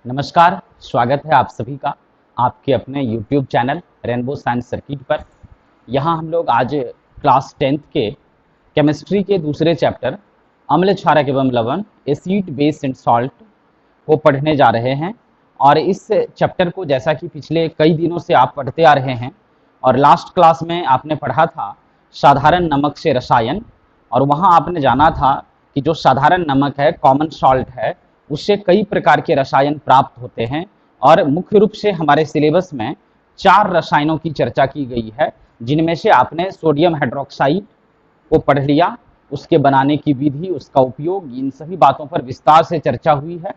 नमस्कार, स्वागत है आप सभी का आपके अपने YouTube channel rainbow science circuit पर। यहाँ हम लोग आज क्लास 10th के केमिस्ट्री के दूसरे चैप्टर अम्ल क्षारक एवं लवण एसिड बेस एंड सॉल्ट को पढ़ने जा रहे हैं। और इस चैप्टर को जैसा कि पिछले कई दिनों से आप पढ़ते आ रहे हैं और लास्ट क्लास में आपने पढ़ा था साधारण नमक से रसायन, और वहाँ आपने जाना था कि जो साधारण नमक है, कॉमन सॉल्ट है, उससे कई प्रकार के रसायन प्राप्त होते हैं। और मुख्य रूप से हमारे सिलेबस में 4 रसायनों की चर्चा की गई है, जिनमें से आपने सोडियम हाइड्रोक्साइड को पढ़ लिया, उसके बनाने की विधि, उसका उपयोग, इन सभी बातों पर विस्तार से चर्चा हुई है।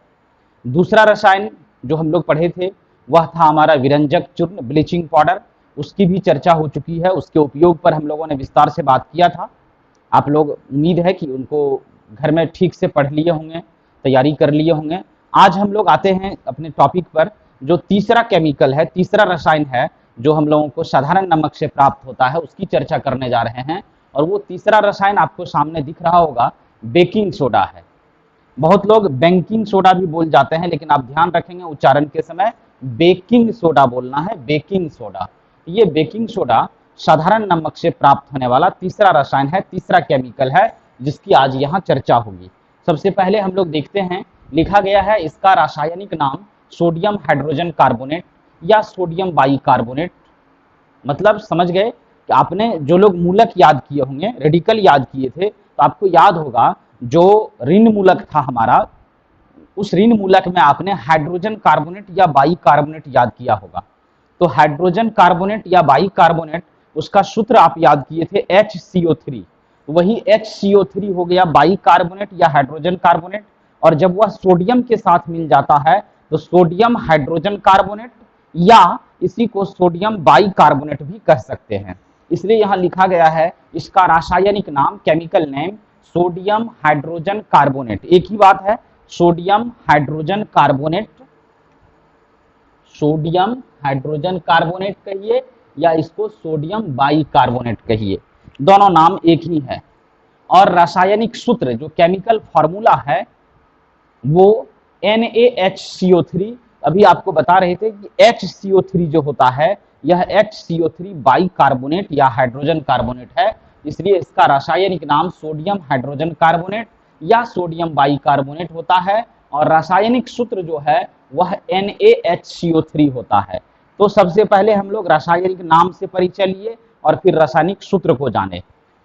दूसरा रसायन जो हम लोग पढ़े थे वह था हमारा विरंजक चूर्ण, ब्लीचिंग पाउडर। उसकी भी चर्चा हो चुकी है, उसके उपयोग पर हम लोगों ने विस्तार से बात किया था। आप लोग उम्मीद है कि उनको घर में ठीक से पढ़ लिए होंगे, तैयारी कर लिए होंगे। आज हम लोग आते हैं अपने टॉपिक पर। जो तीसरा केमिकल है, तीसरा रसायन है जो हम लोगों को साधारण नमक से प्राप्त होता है, उसकी चर्चा करने जा रहे हैं। और वो तीसरा रसायन आपको सामने दिख रहा होगा, बेकिंग सोडा है। बहुत लोग बेकिंग सोडा भी बोल जाते हैं, लेकिन आप ध्यान रखेंगे उच्चारण के समय बेकिंग सोडा बोलना है, बेकिंग सोडा। ये बेकिंग सोडा साधारण नमक से प्राप्त होने वाला तीसरा रसायन है, तीसरा केमिकल है, जिसकी आज यहाँ चर्चा होगी। सबसे पहले हम लोग देखते हैं, लिखा गया है इसका रासायनिक नाम सोडियम हाइड्रोजन कार्बोनेट या सोडियम बाइकार्बोनेट। मतलब समझ गए कि आपने जो लोग मूलक याद किए होंगे, रेडिकल याद किए थे, तो आपको याद होगा जो ऋण मूलक था हमारा, उस ऋण मूलक में आपने हाइड्रोजन कार्बोनेट या बाइकार्बोनेट याद किया होगा। तो हाइड्रोजन कार्बोनेट या बाइकार्बोनेट, उसका सूत्र आप याद किए थे HCO3। वही HCO3 हो गया बाइकार्बोनेट या हाइड्रोजन कार्बोनेट। और जब वह सोडियम के साथ मिल जाता है तो सोडियम हाइड्रोजन कार्बोनेट, या इसी को सोडियम बाइकार्बोनेट भी कह सकते हैं। इसलिए यहां लिखा गया है इसका रासायनिक नाम, chemical name, sodium hydrogen carbonate. एक ही बात है, sodium hydrogen carbonate, sodium hydrogen carbonate कहिए या इसको सोडियम बाइकार्बोनेट कहिए, दोनों नाम एक ही है। और रासायनिक सूत्र, जो केमिकल फॉर्मूला है, वो NaHCO3। अभी आपको बता रहे थे कि HCO3 जो होता है, यह HCO3 बाइकार्बोनेट या हाइड्रोजन कार्बोनेट है। इसलिए इसका रासायनिक नाम सोडियम हाइड्रोजन कार्बोनेट या सोडियम बाइकार्बोनेट होता है। और रासायनिक सूत्र जो है वह NaHCO3 होता है। तो सबसे पहले हम लोग रासायनिक नाम से परिचय लिए और फिर रासायनिक सूत्र को जाने।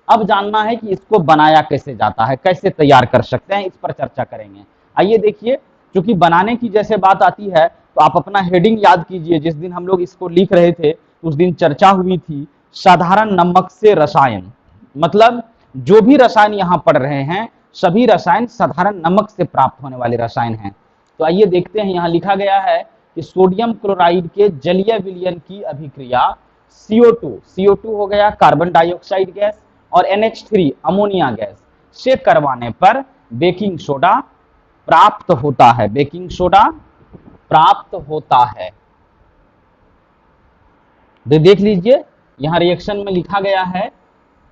अब जानना है कि इसको बनाया कैसे जाता है, कैसे तैयार कर सकते हैं, इस पर चर्चा करेंगे। आइए देखिए, क्योंकि बनाने की जैसे बात आती है तो आप अपना हेडिंग याद कीजिए। जिस दिन हम लोग इसको लिख रहे थे उस दिन चर्चा हुई थी साधारण नमक से रसायन। मतलब जो भी रसायन यहाँ पढ़ रहे हैं, सभी रसायन साधारण नमक से प्राप्त होने वाले रसायन हैं। तो आइए देखते हैं, यहाँ लिखा गया है कि सोडियम क्लोराइड के जलीय विलयन की अभिक्रिया CO2 हो गया कार्बन डाइऑक्साइड गैस, और NH3 अमोनिया गैस से करवाने पर बेकिंग सोडा प्राप्त होता है, बेकिंग सोडा प्राप्त होता है। देख लीजिए, यहां रिएक्शन में लिखा गया है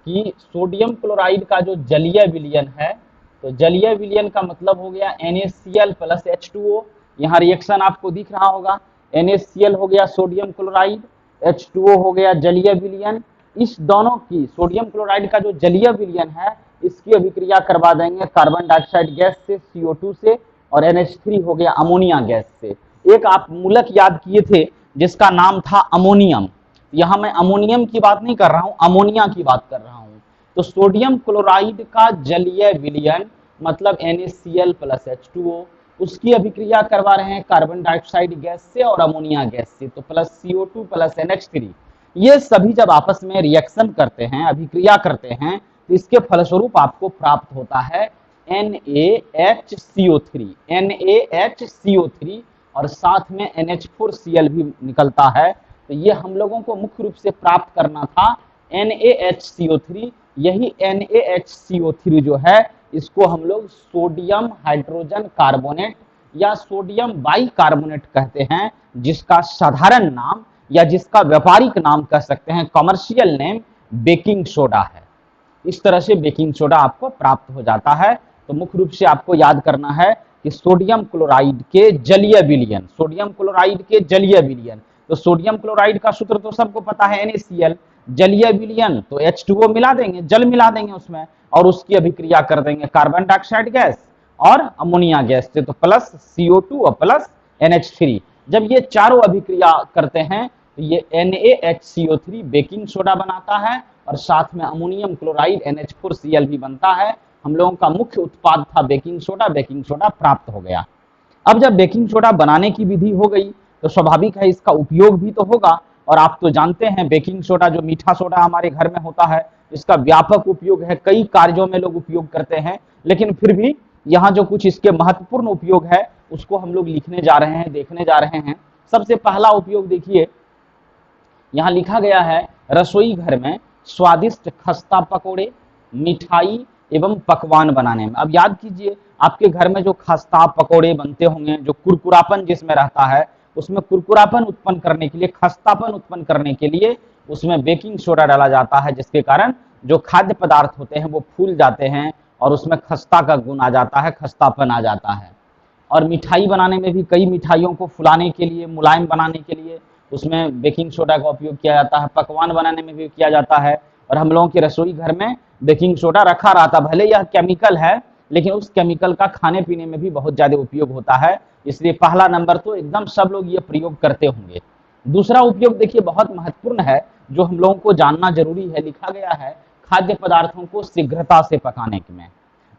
कि सोडियम क्लोराइड का जो जलीय विलयन है, तो जलीय विलयन का मतलब हो गया NaCl प्लस H2O। यहाँ रिएक्शन आपको दिख रहा होगा, NaCl हो गया सोडियम क्लोराइड, H2O हो गया जलीय विलयन। इस दोनों की, सोडियम क्लोराइड का जो जलीय विलयन है, इसकी अभिक्रिया करवा देंगे कार्बन डाइऑक्साइड गैस से, CO2 से, और NH3 हो गया अमोनिया गैस से। एक आप मूलक याद किए थे जिसका नाम था अमोनियम। यहाँ मैं अमोनियम की बात नहीं कर रहा हूं, अमोनिया की बात कर रहा हूं। तो सोडियम क्लोराइड का जलीय विलयन मतलब NaCl प्लस H2O, उसकी अभिक्रिया करवा रहे हैं कार्बन डाइऑक्साइड गैस से और अमोनिया गैस से, तो प्लस CO2 प्लस NH3। ये सभी जब आपस में रिएक्शन करते हैं, अभिक्रिया करते हैं, तो इसके फलस्वरूप आपको प्राप्त होता है NaHCO3 और साथ में NH4Cl भी निकलता है। तो ये हम लोगों को मुख्य रूप से प्राप्त करना था NaHCO3। यही NaHCO3 जो है, इसको हम लोग सोडियम हाइड्रोजन कार्बोनेट या सोडियम बाइकार्बोनेट कहते हैं, जिसका साधारण नाम या जिसका व्यापारिक नाम कह सकते हैं, कमर्शियल नेम बेकिंग सोडा है। इस तरह से बेकिंग सोडा आपको प्राप्त हो जाता है। तो मुख्य रूप से आपको याद करना है कि सोडियम क्लोराइड के जलीय विलयन, सोडियम क्लोराइड के जलीय विलयन। तो सोडियम क्लोराइड का सूत्र तो सबको पता है NaCl, जलीय विलयन तो H2O मिला देंगे, जल मिला देंगे उसमें, और उसकी अभिक्रिया कर देंगे कार्बन डाइऑक्साइड गैस और अमोनिया गैस से, तो प्लस CO2 और प्लस NH3। जब ये चारों अभिक्रिया करते हैं तो ये NaHCO3 बेकिंग सोडा बनाता है, और साथ में अमोनियम क्लोराइड NH4Cl भी बनता है। हम लोगों का मुख्य उत्पाद था बेकिंग सोडा प्राप्त हो गया। अब जब बेकिंग सोडा बनाने की विधि हो गई तो स्वाभाविक है इसका उपयोग भी तो होगा, और आप तो जानते हैं बेकिंग सोडा जो मीठा सोडा हमारे घर में होता है, इसका व्यापक उपयोग है, कई कार्यों में लोग उपयोग करते हैं। लेकिन फिर भी यहाँ जो कुछ इसके महत्वपूर्ण उपयोग है उसको हम लोग लिखने जा रहे हैं, देखने जा रहे हैं। सबसे पहला उपयोग देखिए, यहाँ लिखा गया है रसोई घर में स्वादिष्ट खस्ता पकोड़े, मिठाई एवं पकवान बनाने में। अब याद कीजिए, आपके घर में जो खस्ता पकोड़े बनते होंगे, जो कुरकुरापन जिसमें रहता है, उसमें कुरकुरापन उत्पन्न करने के लिए, खस्तापन उत्पन्न करने के लिए उसमें बेकिंग सोडा डाला जाता है, जिसके कारण जो खाद्य पदार्थ होते हैं वो फूल जाते हैं और उसमें खस्ता का गुण आ जाता है, खस्तापन आ जाता है। और मिठाई बनाने में भी कई मिठाइयों को फुलाने के लिए, मुलायम बनाने के लिए उसमें बेकिंग सोडा का उपयोग किया जाता है, पकवान बनाने में भी किया जाता है। और हम लोगों के रसोई घर में बेकिंग सोडा रखा रहता, भले यह केमिकल है लेकिन उस केमिकल का खाने पीने में भी बहुत ज्यादा उपयोग होता है, इसलिए पहला नंबर तो एकदम सब लोग ये प्रयोग करते होंगे। दूसरा उपयोग देखिए बहुत महत्वपूर्ण है, जो हम लोगों को जानना जरूरी है, लिखा गया है खाद्य पदार्थों को शीघ्रता से पकाने में।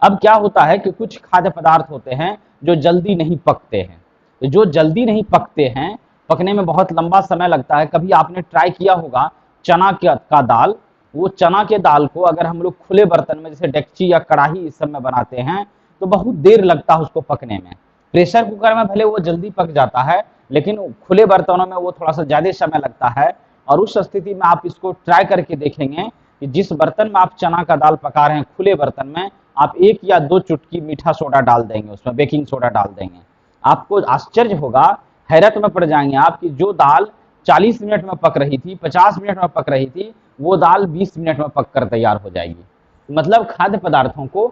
अब क्या होता है कि कुछ खाद्य पदार्थ होते हैं जो जल्दी नहीं पकते हैं, तो जो जल्दी नहीं पकते हैं, पकने में बहुत लंबा समय लगता है। कभी आपने ट्राई किया होगा चना का दाल, वो चना के दाल को अगर हम लोग खुले बर्तन में जैसे डेगची या कढ़ाई इस सब में बनाते हैं तो बहुत देर लगता है उसको पकने में। प्रेशर कुकर में भले वो जल्दी पक जाता है, लेकिन खुले बर्तनों में वो थोड़ा सा ज्यादा समय लगता है। और उस स्थिति में आप इसको ट्राई करके देखेंगे कि जिस बर्तन में आप चना का दाल पका रहे हैं, खुले बर्तन में, आप 1 या 2 चुटकी मीठा सोडा डाल देंगे, उसमें बेकिंग सोडा डाल देंगे, आपको आश्चर्य होगा, हैरत में पड़ जाएंगे आप कि जो दाल 40 मिनट में पक रही थी, 50 मिनट में पक रही थी, वो दाल 20 मिनट में पक कर तैयार हो जाएगी। मतलब खाद्य पदार्थों को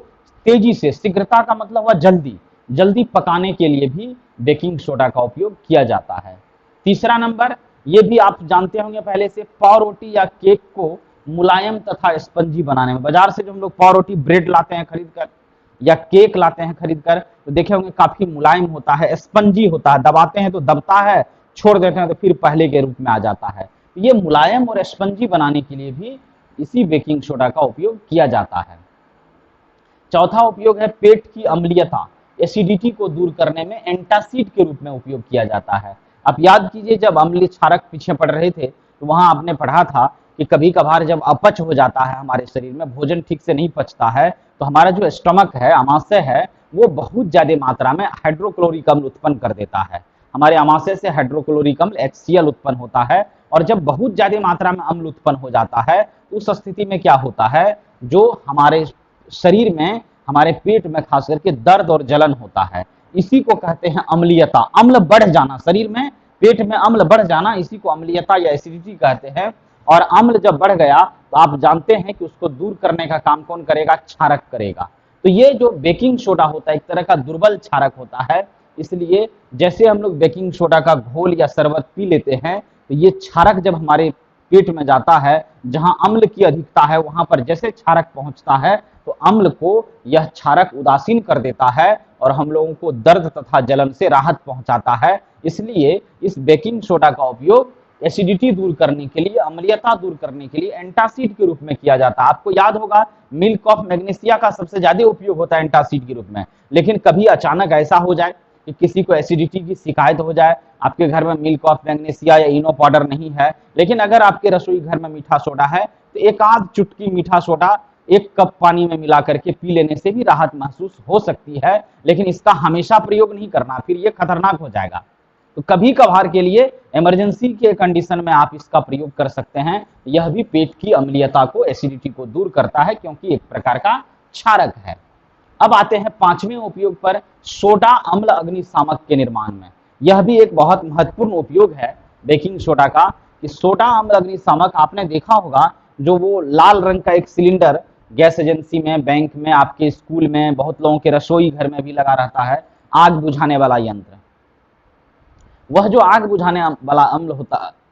तेजी से, शीघ्रता का मतलब हुआ जल्दी, जल्दी पकाने के लिए भी बेकिंग सोडा का उपयोग किया जाता है। तीसरा नंबर, ये भी आप जानते होंगे पहले से, पाव रोटी या केक को मुलायम तथा स्पंजी बनाने में। बाजार से जो हम लोग पाव रोटी ब्रेड लाते हैं खरीद कर या केक लाते हैं खरीद कर, तो देखे होंगे काफी मुलायम होता है, स्पंजी होता है, दबाते हैं तो दबता है, छोड़ देते हैं तो फिर पहले के रूप में आ जाता है। ये मुलायम और स्पंजी बनाने के लिए भी इसी बेकिंग सोडा का उपयोग किया जाता है। चौथा उपयोग है पेट की अम्लीयता, एसिडिटी को दूर करने में एंटासिड के रूप में उपयोग किया जाता है। आप याद कीजिए, जब अम्लीय क्षारक पीछे पड़ रहे थे तो वहां आपने पढ़ा था कि कभी कभार जब अपच हो जाता है हमारे शरीर में, भोजन ठीक से नहीं पचता है, तो हमारा जो स्टमक है, आमाशय है, वो बहुत ज्यादा मात्रा में हाइड्रोक्लोरिक अम्ल उत्पन्न कर देता है। हमारे आमाशय से हाइड्रोक्लोरिक अम्ल HCl उत्पन्न होता है, और जब बहुत ज्यादा मात्रा में अम्ल उत्पन्न हो जाता है उस स्थिति में क्या होता है, जो हमारे शरीर में, हमारे पेट में खास करके दर्द और जलन होता है। इसी को कहते हैं अम्लीयता, अम्ल बढ़ जाना, शरीर में पेट में अम्ल बढ़ जाना, इसी को अम्लीयता या एसिडिटी कहते हैं। और अम्ल जब बढ़ गया तो आप जानते हैं कि उसको दूर करने का काम कौन करेगा, क्षारक करेगा। तो ये जो बेकिंग सोडा होता है एक तरह का दुर्बल क्षारक होता है, इसलिए जैसे हम लोग बेकिंग सोडा का घोल या शरबत पी लेते हैं, तो ये क्षारक जब हमारे पेट में जाता है, जहां अम्ल की अधिकता है वहां पर जैसे क्षारक पहुंचता है तो अम्ल को यह क्षारक उदासीन कर देता है और हम लोगों को दर्द तथा जलन से राहत पहुंचाता है। इसलिए इस बेकिंग सोडा का उपयोग एसिडिटी दूर करने के लिए, अम्लीयता दूर करने के लिए एंटासिड के रूप में किया जाता है। आपको याद होगा मिल्क ऑफ मैग्नीशिया का सबसे ज्यादा उपयोग होता है एंटासिड के रूप में। लेकिन कभी अचानक ऐसा हो जाए कि किसी को एसिडिटी की शिकायत हो जाए, आपके घर में मिल्क ऑफ मैग्नीशिया या इनो पाउडर नहीं है, लेकिन अगर आपके रसोई घर में मीठा सोडा है, तो एक आध चुटकी मीठा सोडा 1 कप पानी में मिला करके पी लेने से भी राहत महसूस हो सकती है। लेकिन इसका हमेशा प्रयोग नहीं करना, फिर ये खतरनाक हो जाएगा। तो कभी कभार के लिए, इमरजेंसी के कंडीशन में आप इसका प्रयोग कर सकते हैं। यह भी पेट की अम्लीयता को, एसिडिटी को दूर करता है, क्योंकि एक प्रकार का क्षारक है। अब आते हैं 5वें उपयोग पर, सोडा अम्ल अग्निशामक के निर्माण में। यह भी एक बहुत महत्वपूर्ण उपयोग है बेकिंग सोडा का, कि सोडा अम्ल अग्निशामक आपने देखा होगा, जो वो लाल रंग का एक सिलेंडर गैस एजेंसी में, बैंक में, आपके स्कूल में, बहुत लोगों के रसोई घर में भी लगा रहता है, आग बुझाने वाला यंत्र। वह जो आग बुझाने वाला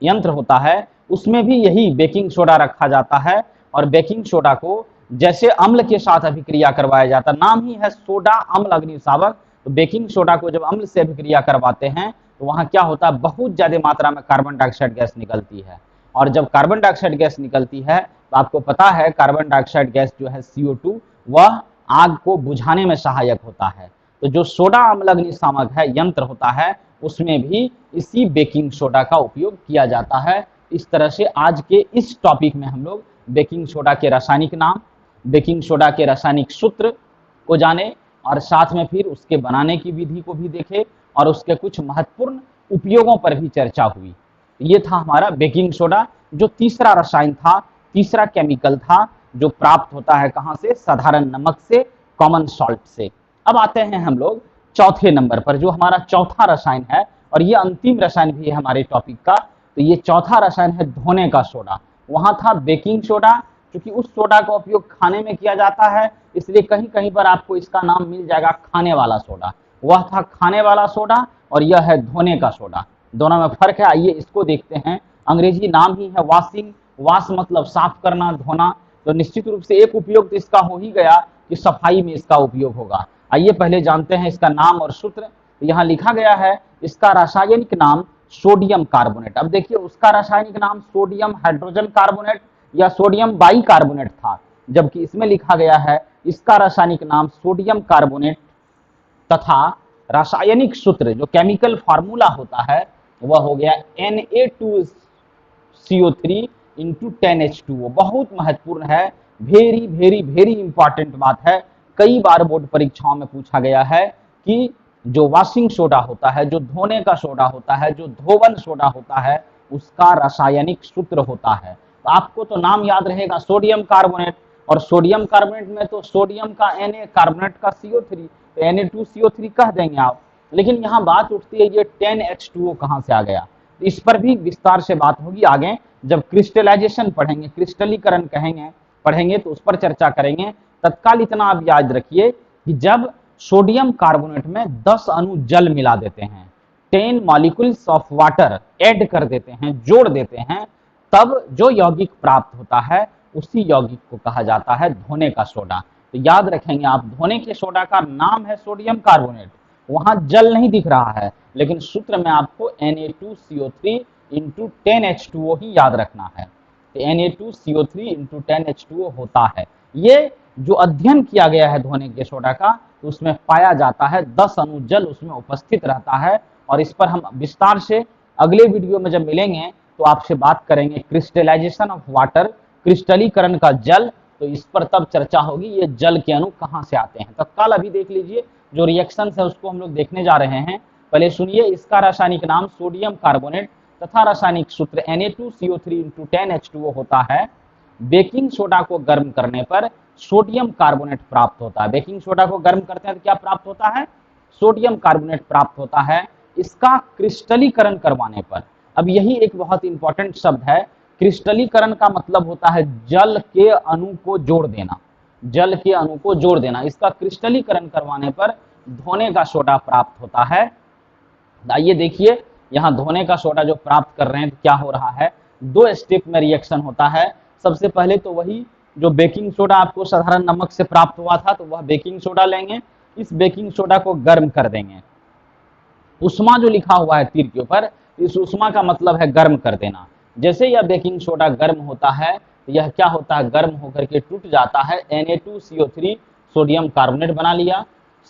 यंत्र होता है उसमें भी यही बेकिंग सोडा रखा जाता है और बेकिंग सोडा को जैसे अम्ल के साथ अभिक्रिया करवाया जाता है, नाम ही है सोडा अम्ल अग्निशामक। तो बेकिंग सोडा को जब अम्ल से अभिक्रिया करवाते हैं तो वहां क्या होता है, बहुत ज्यादा मात्रा में कार्बन डाइऑक्साइड गैस निकलती है। और जब कार्बन डाइऑक्साइड गैस निकलती है तो आपको पता है कार्बन डाइऑक्साइड गैस जो है CO2 वह आग को बुझाने में सहायक होता है। तो जो सोडा अम्ल अग्निशामक है यंत्र होता है उसमें भी इसी बेकिंग सोडा का उपयोग किया जाता है। इस तरह से आज के इस टॉपिक में हम लोग बेकिंग सोडा के रासायनिक नाम, बेकिंग सोडा के रासायनिक सूत्र को जाने और साथ में फिर उसके बनाने की विधि को भी देखे और उसके कुछ महत्वपूर्ण उपयोगों पर भी चर्चा हुई। ये था हमारा बेकिंग सोडा, जो तीसरा रसायन था, तीसरा केमिकल था जो प्राप्त होता है कहाँ से, साधारण नमक से, कॉमन सॉल्ट से। अब आते हैं हम लोग चौथे नंबर पर, जो हमारा चौथा रसायन है और ये अंतिम रसायन भी है हमारे टॉपिक का। तो ये चौथा रसायन है धोने का सोडा। वहां था बेकिंग सोडा, क्योंकि उस सोडा का उपयोग खाने में किया जाता है इसलिए कहीं कहीं पर आपको इसका नाम मिल जाएगा खाने वाला सोडा। वह था खाने वाला सोडा और यह है धोने का सोडा। दोनों में फर्क है, आइए इसको देखते हैं। अंग्रेजी नाम ही है वॉशिंग, वॉश मतलब साफ करना, धोना। तो निश्चित रूप से एक उपयोग तो इसका हो ही गया कि सफाई में इसका उपयोग होगा। आइए पहले जानते हैं इसका नाम और सूत्र। तो यहाँ लिखा गया है इसका रासायनिक नाम सोडियम कार्बोनेट। अब देखिए उसका रासायनिक नाम सोडियम हाइड्रोजन कार्बोनेट या सोडियम बाइकार्बोनेट था, जबकि इसमें लिखा गया है इसका रासायनिक नाम सोडियम कार्बोनेट तथा रासायनिक सूत्र जो केमिकल फार्मूला होता है वह हो गया Na2CO3 इंटू 10H2O। बहुत महत्वपूर्ण है, वेरी वेरी वेरी इंपॉर्टेंट बात है। कई बार बोर्ड परीक्षाओं में पूछा गया है कि जो वॉशिंग सोडा होता है, जो धोने का सोडा होता है, जो धोवन सोडा होता है, उसका रासायनिक सूत्र होता है। तो आपको तो नाम याद रहेगा सोडियम कार्बोनेट, और सोडियम कार्बोनेट में तो सोडियम का Na, कार्बोनेट का CO3, तो Na2CO3 कह देंगे आप। लेकिन यहाँ बात उठती है ये 10H2O कहाँ से आ गया, इस पर भी विस्तार से बात होगी आगे जब क्रिस्टलाइजेशन पढ़ेंगे, क्रिस्टलीकरण कहेंगे पढ़ेंगे तो उस पर चर्चा करेंगे। तत्काल इतना आप याद रखिए कि जब सोडियम कार्बोनेट में 10 अणु जल मिला देते हैं, 10 मॉलिक्यूल्स ऑफ वाटर ऐड कर देते हैं, जोड़ देते हैं, तब जो यौगिक प्राप्त होता है उसी यौगिक को कहा जाता है धोने का सोडा। तो याद रखेंगे आप, धोने के सोडा का नाम है सोडियम कार्बोनेट, वहां जल नहीं दिख रहा है लेकिन सूत्र में आपको Na2CO3 इंटू 10H2O ही याद रखना है। तो Na2CO3 इंटू 10H2O होता है। ये जो अध्ययन किया गया है धोने के सोडा का, तो उसमें पाया जाता है 10 अणु जल उसमें उपस्थित रहता है। और इस पर हम विस्तार से अगले वीडियो में जब मिलेंगे तो आपसे बात करेंगे क्रिस्टलाइजेशन ऑफ वाटर, क्रिस्टलीकरण का जल। तो इस पर तब चर्चा होगी ये जल के अणु कहाँ से आते हैं। तत्काल अभी देख लीजिए जो रिएक्शन है उसको हम लोग देखने जा रहे हैं। पहले सुनिए, इसका रासायनिक नाम सोडियम कार्बोनेट तथा रासायनिक सूत्र Na2CO3 इंटू 10H2O होता है। बेकिंग सोडा को गर्म करने पर सोडियम कार्बोनेट प्राप्त होता है। बेकिंग सोडा को गर्म करते हैं तो क्या प्राप्त होता है, सोडियम कार्बोनेट प्राप्त होता है। इसका क्रिस्टलीकरण करवाने पर, अब यही एक बहुत इंपॉर्टेंट शब्द है, क्रिस्टलीकरण का मतलब होता है जल के अणु को जोड़ देना, जल के अणु को जोड़ देना। इसका क्रिस्टलीकरण करवाने पर धोने का सोडा प्राप्त होता है। आइए देखिए यहाँ धोने का सोडा जो प्राप्त कर रहे हैं तो क्या हो रहा है, 2 स्टेप में रिएक्शन होता है। सबसे पहले तो वही जो बेकिंग सोडा आपको साधारण नमक से प्राप्त हुआ था, तो वह बेकिंग सोडा लेंगे, इस बेकिंग सोडा को गर्म कर देंगे। उष्मा जो लिखा हुआ है तीर के ऊपर, इस उष्मा का मतलब है गर्म कर देना। जैसे यह बेकिंग सोडा गर्म होता है तो यह क्या होता है, गर्म होकर के टूट जाता है। Na2CO3 सोडियम कार्बोनेट बना लिया,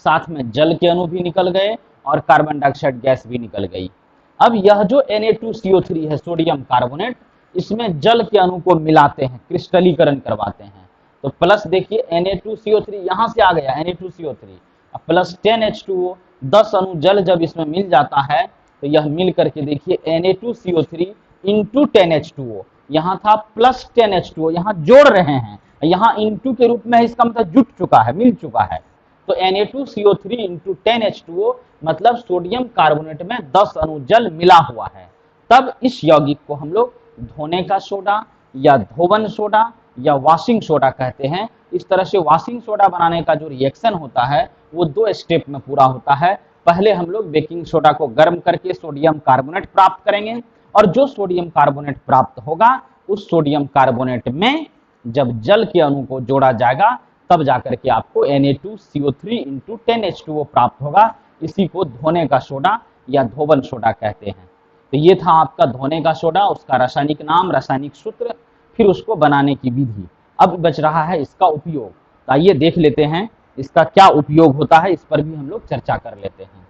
साथ में जल के अणु भी निकल गए और कार्बन डाइऑक्साइड गैस भी निकल गई। अब यह जो Na2CO3 है सोडियम कार्बोनेट, इसमें जल के अणु को मिलाते हैं, क्रिस्टलीकरण करवाते हैं। तो प्लस देखिए Na2CO3 यहाँ से आ गया Na2CO3 प्लस 10H2O, 10 अणु जल जब इसमें मिल जाता है तो यह मिल करके देखिए Na2CO3 इंटू 10H2O, यहाँ था प्लस 10H2O, यहाँ जोड़ रहे हैं, यहाँ इंटू के रूप में है, इसका मतलब जुट चुका है, मिल चुका है। तो Na2CO3 इंटू 10H2O मतलब सोडियम कार्बोनेट में 10 अणु जल मिला हुआ है। तब इस यौगिक को हम लोग धोने का सोडा या धोवन सोडा या वॉशिंग सोडा कहते हैं। इस तरह से वॉशिंग सोडा बनाने का जो रिएक्शन होता है वो 2 स्टेप में पूरा होता है। पहले हम लोग बेकिंग सोडा को गर्म करके सोडियम कार्बोनेट प्राप्त करेंगे, और जो सोडियम कार्बोनेट प्राप्त होगा उस सोडियम कार्बोनेट में जब जल के अणु को जोड़ा जाएगा तब जाकर के आपको Na2CO3 इंटू 10H2O प्राप्त होगा। इसी को धोने का सोडा या धोवन सोडा कहते हैं। तो ये था आपका धोने का सोडा, उसका रासायनिक नाम, रासायनिक सूत्र, फिर उसको बनाने की विधि। अब बच रहा है इसका उपयोग। तो आइए देख लेते हैं इसका क्या उपयोग होता है, इस पर भी हम लोग चर्चा कर लेते हैं।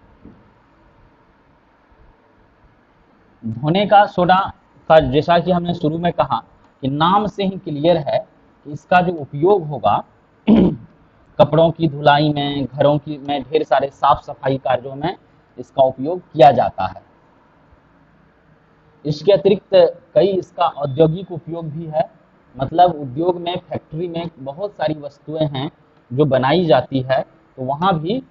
धोने का सोडा का जैसा कि हमने शुरू में कहा कि नाम से ही क्लियर है कि इसका जो उपयोग होगा कपड़ों की धुलाई में, घरों की में ढेर सारे साफ सफाई कार्यों में इसका उपयोग किया जाता है। इसके अतिरिक्त कई इसका औद्योगिक उपयोग भी है, मतलब उद्योग में, फैक्ट्री में बहुत सारी वस्तुएं हैं जो बनाई जाती है, तो वहाँ भी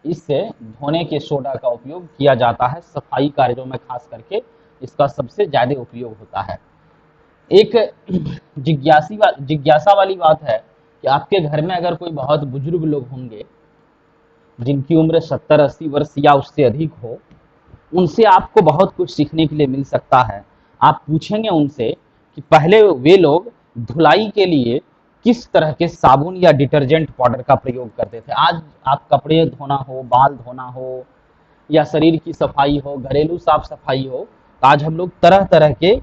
इससे धोने के सोडा का उपयोग किया जाता है। सफाई कार्यों में खास करके इसका सबसे ज़्यादा उपयोग होता है। एक जिज्ञासा वाली बात है कि आपके घर में अगर कोई बहुत बुजुर्ग लोग होंगे जिनकी उम्र 70-80 वर्ष या उससे अधिक हो, उनसे आपको बहुत कुछ सीखने के लिए मिल सकता है। आप पूछेंगे उनसे कि पहले वे लोग धुलाई के लिए किस तरह के साबुन या डिटर्जेंट पाउडर का प्रयोग करते थे। आज आप कपड़े धोना हो, बाल धोना हो या शरीर की सफाई हो, घरेलू साफ सफाई हो, तो आज हम लोग तरह तरह के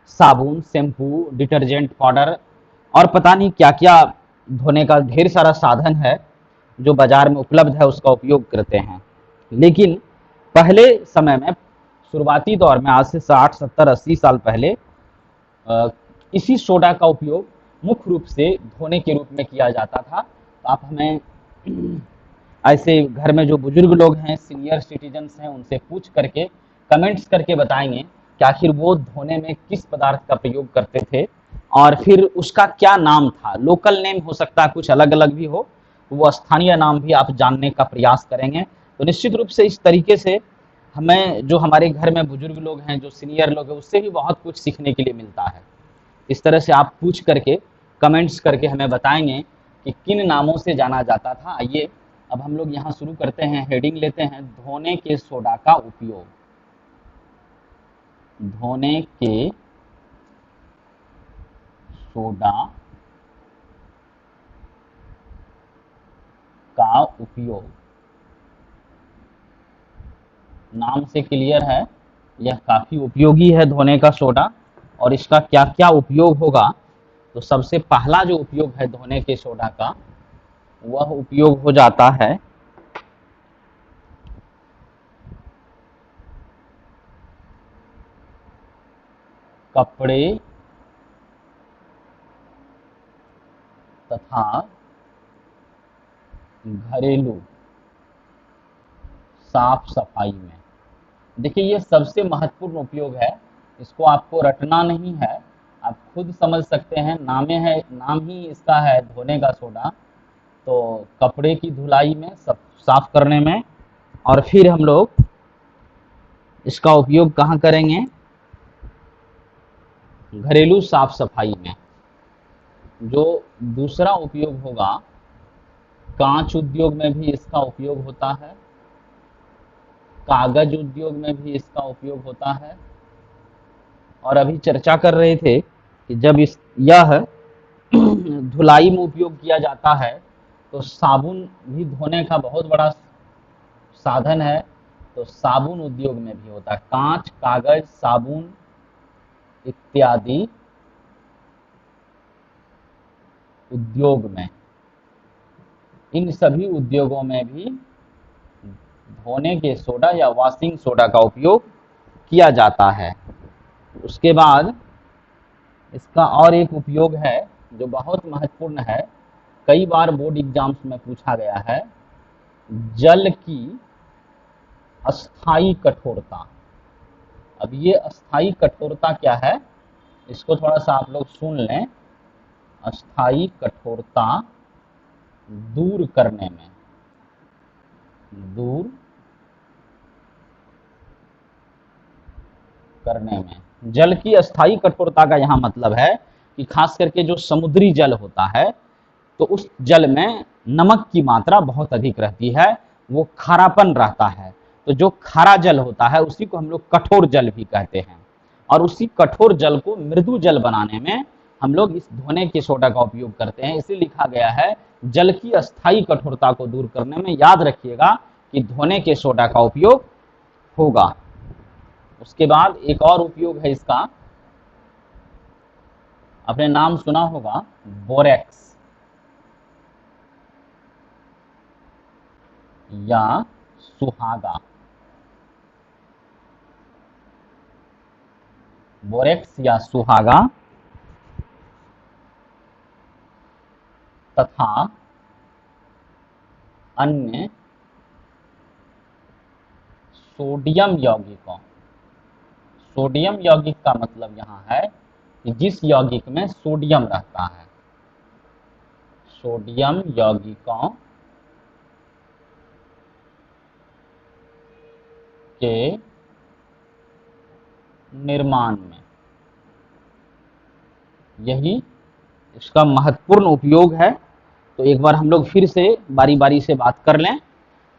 साबुन, शैम्पू, डिटर्जेंट पाउडर और पता नहीं क्या क्या धोने का ढेर सारा साधन है जो बाजार में उपलब्ध है, उसका उपयोग करते हैं। लेकिन पहले समय में, शुरुआती दौर में, आज से 60, 70, 80 साल पहले इसी सोडा का उपयोग मुख्य रूप से धोने के रूप में किया जाता था। तो आप हमें ऐसे घर में जो बुजुर्ग लोग हैं, सीनियर सिटीजन्स हैं, उनसे पूछ करके कमेंट्स करके बताएंगे कि आखिर वो धोने में किस पदार्थ का प्रयोग करते थे और फिर उसका क्या नाम था। लोकल नेम हो सकता है, कुछ अलग अलग भी हो, वो स्थानीय नाम भी आप जानने का प्रयास करेंगे। तो निश्चित रूप से इस तरीके से हमें, जो हमारे घर में बुजुर्ग लोग हैं, जो सीनियर लोग हैं, उससे भी बहुत कुछ सीखने के लिए मिलता है। इस तरह से आप पूछ करके, कमेंट्स करके हमें बताएंगे कि किन नामों से जाना जाता था। आइए अब हम लोग यहाँ शुरू करते हैं, हेडिंग लेते हैं, धोने के सोडा का उपयोग। धोने के सोडा का उपयोग। नाम से क्लियर है, यह काफी उपयोगी है धोने का सोडा। और इसका क्या क्या उपयोग होगा, तो सबसे पहला जो उपयोग है धोने के सोडा का, वह उपयोग हो जाता है कपड़े तथा घरेलू साफ सफाई में। देखिए ये सबसे महत्वपूर्ण उपयोग है, इसको आपको रटना नहीं है, आप खुद समझ सकते हैं। नाम ही इसका है धोने का सोडा। तो कपड़े की धुलाई में, सब साफ करने में, और फिर हम लोग इसका उपयोग कहाँ करेंगे, घरेलू साफ सफाई में। जो दूसरा उपयोग होगा, कांच उद्योग में भी इसका उपयोग होता है, कागज उद्योग में भी इसका उपयोग होता है। और अभी चर्चा कर रहे थे कि जब यह धुलाई में उपयोग किया जाता है तो साबुन भी धोने का बहुत बड़ा साधन है, तो साबुन उद्योग में भी होता है। कांच, कागज, साबुन इत्यादि उद्योग में, इन सभी उद्योगों में भी धोने के सोडा या वॉशिंग सोडा का उपयोग किया जाता है। उसके बाद इसका और एक उपयोग है जो बहुत महत्वपूर्ण है, कई बार बोर्ड एग्जाम्स में पूछा गया है, जल की अस्थाई कठोरता। अब ये अस्थाई कठोरता क्या है, इसको थोड़ा सा आप लोग सुन लें। अस्थाई कठोरता दूर करने में, जल की अस्थाई कठोरता का यहाँ मतलब है कि खास करके जो समुद्री जल होता है, तो उस जल में नमक की मात्रा बहुत अधिक रहती है, वो खारापन रहता है। तो जो खारा जल होता है उसी को हम लोग कठोर जल भी कहते हैं, और उसी कठोर जल को मृदु जल बनाने में हम लोग इस धोने के सोडा का उपयोग करते हैं। इसे लिखा गया है जल की अस्थायी कठोरता को दूर करने में याद रखिएगा कि धोने के सोडा का उपयोग होगा। उसके बाद एक और उपयोग है इसका, आपने नाम सुना होगा बोरेक्स या सुहागा। बोरेक्स या सुहागा तथा अन्य सोडियम यौगिकों, सोडियम यौगिक का मतलब यहाँ है कि जिस यौगिक में सोडियम रहता है, सोडियम यौगिकों के निर्माण में, यही इसका महत्वपूर्ण उपयोग है। तो एक बार हम लोग फिर से बारी बारी से बात कर लें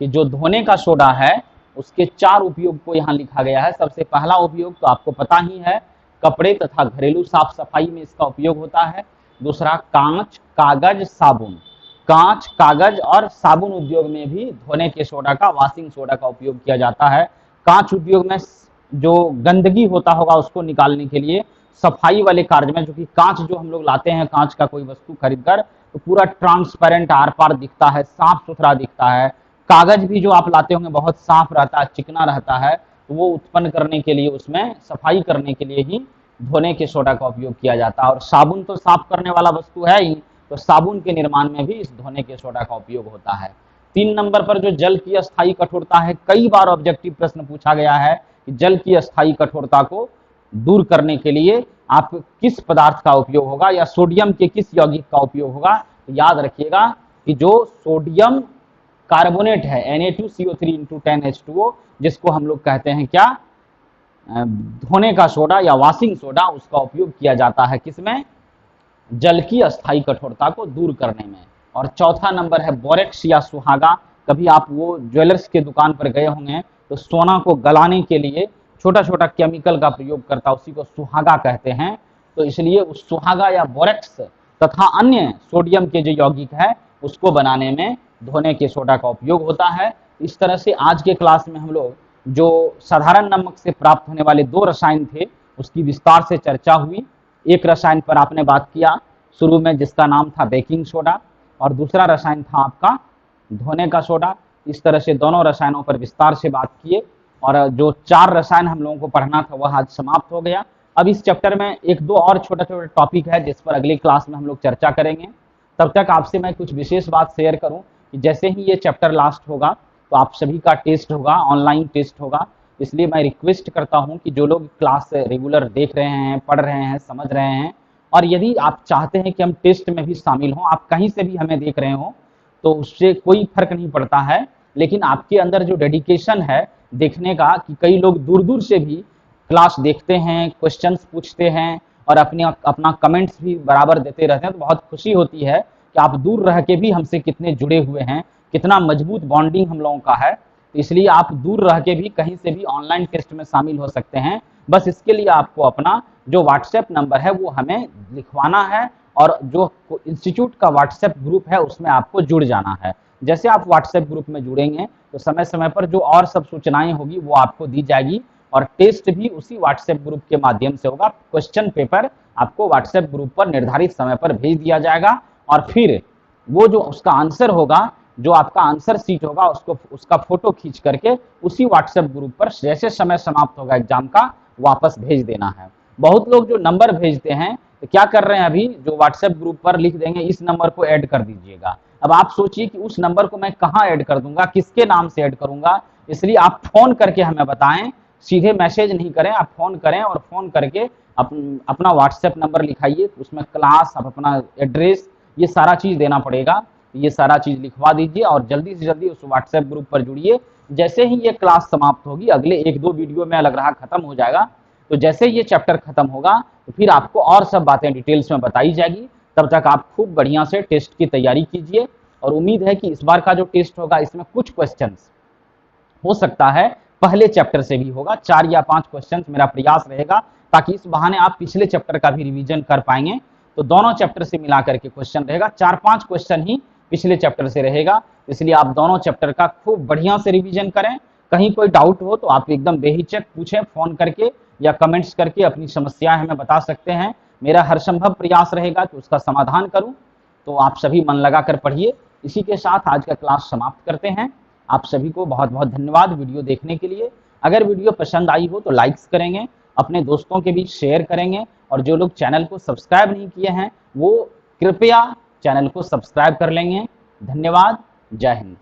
कि जो धोने का सोडा है उसके 4 उपयोग को यहाँ लिखा गया है। सबसे पहला उपयोग तो आपको पता ही है, कपड़े तथा घरेलू साफ सफाई में इसका उपयोग होता है। दूसरा कांच, कागज, साबुन, कांच, कागज और साबुन उद्योग में भी धोने के सोडा का, वॉशिंग सोडा का उपयोग किया जाता है। कांच उद्योग में जो गंदगी होता होगा उसको निकालने के लिए, सफाई वाले कार्य में, जो कि कांच जो हम लोग लाते हैं, कांच का कोई वस्तु खरीदकर तो पूरा ट्रांसपेरेंट आर पार दिखता है, साफ सुथरा दिखता है। कागज भी जो आप लाते होंगे बहुत साफ रहता है, चिकना रहता है, तो वो उत्पन्न करने के लिए, उसमें सफाई करने के लिए ही धोने के सोडा का उपयोग किया जाता है। और साबुन तो साफ करने वाला वस्तु है ही, तो साबुन के निर्माण में भी इस धोने के सोडा का उपयोग होता है। 3 नंबर पर जो जल की अस्थायी कठोरता है, कई बार ऑब्जेक्टिव प्रश्न पूछा गया है कि जल की अस्थायी कठोरता को दूर करने के लिए आप किस पदार्थ का उपयोग होगा या सोडियम के किस यौगिक का उपयोग होगा। तो याद रखिएगा कि जो सोडियम कार्बोनेट है Na2CO3 जिसको हम लोग कहते हैं क्या, धोने का सोडा या वॉशिंग सोडा, उसका उपयोग किया जाता है किसमें, जल की अस्थायी कठोरता को दूर करने में। और चौथा नंबर है बोरेक्स या सुहागा। कभी आप वो ज्वेलर्स के दुकान पर गए होंगे तो सोना को गलाने के लिए छोटा छोटा केमिकल का प्रयोग करता है, उसी को सुहागा कहते हैं। तो इसलिए उस सुहागा या बोरेक्स तथा अन्य सोडियम के जो यौगिक है उसको बनाने में धोने के सोडा का उपयोग होता है। इस तरह से आज के क्लास में हम लोग जो साधारण नमक से प्राप्त होने वाले 2 रसायन थे उसकी विस्तार से चर्चा हुई। एक रसायन पर आपने बात किया शुरू में जिसका नाम था बेकिंग सोडा, और दूसरा रसायन था आपका धोने का सोडा। इस तरह से दोनों रसायनों पर विस्तार से बात किए, और जो 4 रसायन हम लोगों को पढ़ना था वह आज समाप्त हो गया। अब इस चैप्टर में 1-2 और छोटा छोटा टॉपिक है जिस पर अगली क्लास में हम लोग चर्चा करेंगे। तब तक आपसे मैं कुछ विशेष बात शेयर करूं कि जैसे ही ये चैप्टर लास्ट होगा तो आप सभी का टेस्ट होगा, ऑनलाइन टेस्ट होगा। इसलिए मैं रिक्वेस्ट करता हूं कि जो लोग क्लास रेगुलर देख रहे हैं, पढ़ रहे हैं, समझ रहे हैं, और यदि आप चाहते हैं कि हम टेस्ट में भी शामिल हों, आप कहीं से भी हमें देख रहे हो तो उससे कोई फर्क नहीं पड़ता है, लेकिन आपके अंदर जो डेडिकेशन है देखने का, कि कई लोग दूर दूर से भी क्लास देखते हैं, क्वेश्चंस पूछते हैं और अपना कमेंट्स भी बराबर देते रहते हैं, तो बहुत खुशी होती है कि आप दूर रह के भी हमसे कितने जुड़े हुए हैं, कितना मजबूत बॉन्डिंग हम लोगों का है। तो इसलिए आप दूर रह के भी कहीं से भी ऑनलाइन टेस्ट में शामिल हो सकते हैं। बस इसके लिए आपको अपना जो व्हाट्सएप नंबर है वो हमें लिखवाना है, और जो इंस्टीट्यूट का व्हाट्सएप ग्रुप है उसमें आपको जुड़ जाना है। जैसे आप व्हाट्सएप ग्रुप में जुड़ेंगे तो समय समय पर जो और सब सूचनाएं होगी वो आपको दी जाएगी, और टेस्ट भी उसी व्हाट्सएप ग्रुप के माध्यम से होगा। क्वेश्चन पेपर आपको व्हाट्सएप ग्रुप पर निर्धारित समय पर भेज दिया जाएगा, और फिर वो जो उसका आंसर होगा, जो आपका आंसर सीट होगा, उसको उसका फोटो खींच करके उसी व्हाट्सएप ग्रुप पर जैसे समय समाप्त होगा एग्जाम का वापस भेज देना है। बहुत लोग जो नंबर भेजते हैं तो क्या कर रहे हैं, अभी जो व्हाट्सएप ग्रुप पर लिख देंगे इस नंबर को ऐड कर दीजिएगा। अब आप सोचिए कि उस नंबर को मैं कहाँ ऐड कर दूंगा, किसके नाम से ऐड करूंगा। इसलिए आप फोन करके हमें बताएं, सीधे मैसेज नहीं करें, आप फोन करें, और फोन करके अपना व्हाट्सएप नंबर लिखाइए, उसमें क्लास, आप अपना एड्रेस, ये सारा चीज देना पड़ेगा। ये सारा चीज लिखवा दीजिए और जल्दी से जल्दी उस व्हाट्सएप ग्रुप पर जुड़िए। जैसे ही ये क्लास समाप्त होगी, अगले 1-2 वीडियो में लग रहा खत्म हो जाएगा, तो जैसे ये चैप्टर खत्म होगा तो फिर आपको और सब बातें डिटेल्स में बताई जाएगी। तब तक आप खूब बढ़िया से टेस्ट की तैयारी कीजिए और उम्मीद है कि इस बार का जो टेस्ट होगा इसमें कुछ क्वेश्चंस हो सकता है पहले चैप्टर से भी होगा, 4 या 5 क्वेश्चंस मेरा प्रयास रहेगा, ताकि इस बहाने आप पिछले चैप्टर का भी रिवीजन कर पाएंगे। तो दोनों चैप्टर से मिला करके क्वेश्चन रहेगा, 4-5 क्वेश्चन ही पिछले चैप्टर से रहेगा, इसलिए आप दोनों चैप्टर का खूब बढ़िया से रिवीजन करें। कहीं कोई डाउट हो तो आप एकदम बेहिचक पूछें, फोन करके या कमेंट्स करके अपनी समस्याएं हमें बता सकते हैं। मेरा हर संभव प्रयास रहेगा कि उसका समाधान करूं। तो आप सभी मन लगाकर पढ़िए। इसी के साथ आज का क्लास समाप्त करते हैं। आप सभी को बहुत बहुत धन्यवाद वीडियो देखने के लिए। अगर वीडियो पसंद आई हो तो लाइक्स करेंगे, अपने दोस्तों के बीच शेयर करेंगे, और जो लोग चैनल को सब्सक्राइब नहीं किए हैं वो कृपया चैनल को सब्सक्राइब कर लेंगे। धन्यवाद। जय हिंद।